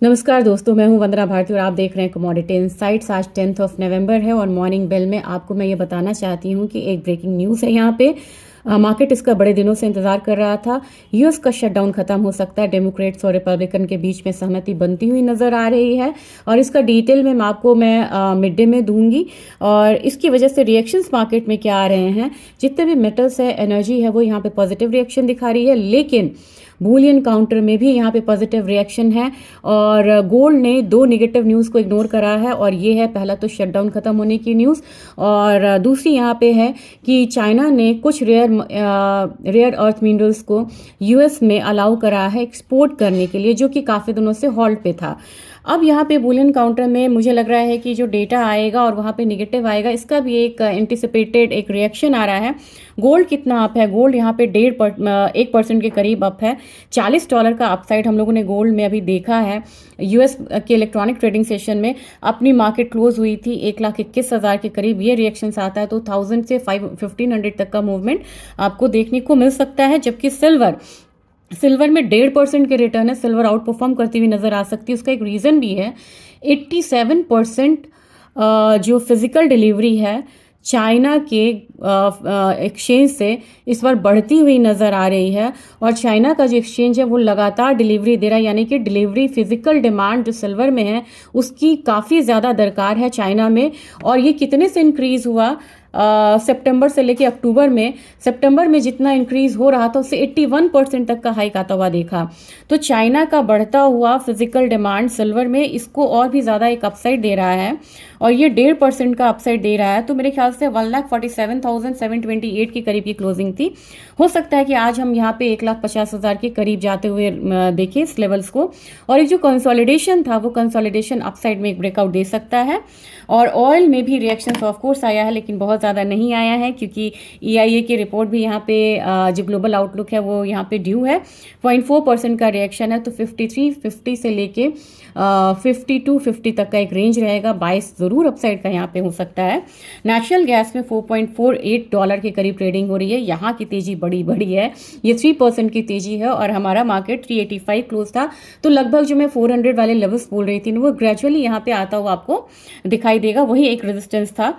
नमस्कार दोस्तों, मैं हूं वंदना भारती और आप देख रहे हैं कमोडिटी इनसाइट्स। आज 10 नवंबर है और मॉर्निंग बेल में आपको मैं ये बताना चाहती हूं कि एक ब्रेकिंग न्यूज़ है यहाँ पे। मार्केट इसका बड़े दिनों से इंतजार कर रहा था। यूएस का शटडाउन खत्म हो सकता है। डेमोक्रेट्स और रिपब्लिकन के बीच में सहमति बनती हुई नजर आ रही है और इसका डिटेल में आपको मैं मिड डे में दूंगी और इसकी वजह से रिएक्शंस मार्केट में क्या आ रहे हैं। जितने भी मेटल्स है, एनर्जी है, वो यहाँ पे पॉजिटिव रिएक्शन दिखा रही है, लेकिन बुलियन काउंटर में भी यहाँ पे पॉजिटिव रिएक्शन है और गोल्ड ने दो नेगेटिव न्यूज़ को इग्नोर करा है और ये है पहला तो शटडाउन खत्म होने की न्यूज़ और दूसरी यहाँ पे है कि चाइना ने कुछ रेयर अर्थ मिनरल्स को यूएस में अलाउ करा है एक्सपोर्ट करने के लिए, जो कि काफ़ी दिनों से हॉल्ट पे था। अब यहाँ पे बुलियन काउंटर में मुझे लग रहा है कि जो डेटा आएगा और वहाँ पे नेगेटिव आएगा, इसका भी एक एंटिसिपेटेड एक रिएक्शन आ रहा है। गोल्ड कितना अप है? गोल्ड यहाँ पे 1% के करीब अप है। $40 का अपसाइड हम लोगों ने गोल्ड में अभी देखा है। यूएस के इलेक्ट्रॉनिक ट्रेडिंग सेशन में अपनी मार्केट क्लोज हुई थी 1,21,000 के करीब। ये रिएक्शंस आता है तो 1000 से 1500 तक का मूवमेंट आपको देखने को मिल सकता है। जबकि सिल्वर में 1.5% के रिटर्न है। सिल्वर आउट परफॉर्म करती हुई नजर आ सकती है। उसका एक रीजन भी है, 87% जो फिजिकल डिलीवरी है चाइना के एक्सचेंज से इस बार बढ़ती हुई नज़र आ रही है और चाइना का जो एक्सचेंज है वो लगातार डिलीवरी दे रहा है, यानी कि डिलीवरी फिजिकल डिमांड जो सिल्वर में है उसकी काफ़ी ज़्यादा दरकार है चाइना में। और ये कितने से इंक्रीज़ हुआ सितंबर से लेके अक्टूबर में? सितंबर में जितना इंक्रीज हो रहा था उससे 81% तक का हाइक आता हुआ देखा। तो चाइना का बढ़ता हुआ फिजिकल डिमांड सिल्वर में इसको और भी ज़्यादा एक अपसाइड दे रहा है और ये 1.5% का अपसाइड दे रहा है। तो मेरे ख्याल से 1,47,728 के करीब की क्लोजिंग थी। हो सकता है कि आज हम यहाँ पे 1,50,000 के करीब जाते हुए देखें इस लेवल्स को। और एक जो कंसोलिडेशन था वो कंसोलिडेशन अपसाइड में एक ब्रेकआउट दे सकता है। और ऑयल में भी रिएक्शन ऑफ कोर्स आया है, लेकिन बहुत ज़्यादा नहीं आया है क्योंकि EIA की रिपोर्ट भी यहाँ पे जो ग्लोबल आउटलुक है वो यहाँ पे ड्यू है। 0.4% का रिएक्शन है। तो 53.50 से लेके 52.50 तक का एक रेंज रहेगा। 22 ज़रूर अपसाइड का यहाँ पे हो सकता है। नेचुरल गैस में $4.48 के करीब ट्रेडिंग हो रही है। यहाँ की तेजी बड़ी है, ये 3% की तेजी है और हमारा मार्केट 385 क्लोज था। तो लगभग जो मैं 400 वाले लेवल्स बोल रही थी वो ग्रेजुअली यहाँ पे आता हुआ आपको दिखाई देगा। वही एक रेजिस्टेंस था।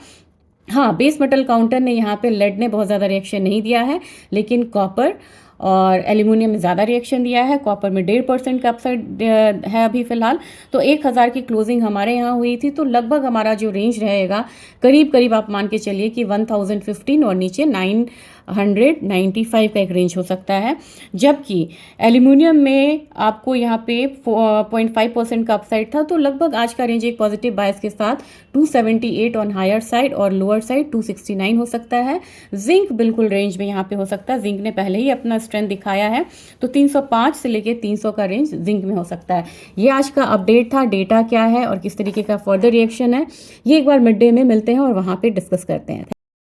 हाँ, बेस मेटल काउंटर ने यहाँ पे लेड ने बहुत ज़्यादा रिएक्शन नहीं दिया है, लेकिन कॉपर और एल्यूमिनियम में ज़्यादा रिएक्शन दिया है। कॉपर में 1.5% का अपसाइड है अभी फिलहाल। तो 1000 की क्लोजिंग हमारे यहाँ हुई थी। तो लगभग हमारा जो रेंज रहेगा करीब आप मान के चलिए कि 1015 और नीचे 995 का एक रेंज हो सकता है। जबकि एल्यूमिनियम में आपको यहाँ पे 0.5% का अपसाइड था। तो लगभग आज का रेंज एक पॉजिटिव बायस के साथ 278 ऑन हायर साइड और लोअर साइड 269 हो सकता है। जिंक बिल्कुल रेंज में यहाँ पे हो सकता है। जिंक ने पहले ही अपना स्ट्रेंथ दिखाया है, तो 305 से लेके 300 का रेंज जिंक में हो सकता है। ये आज का अपडेट था। डेटा क्या है और किस तरीके का फर्दर रिएक्शन है, ये एक बार मिड डे में मिलते हैं और वहाँ पे डिस्कस करते हैं।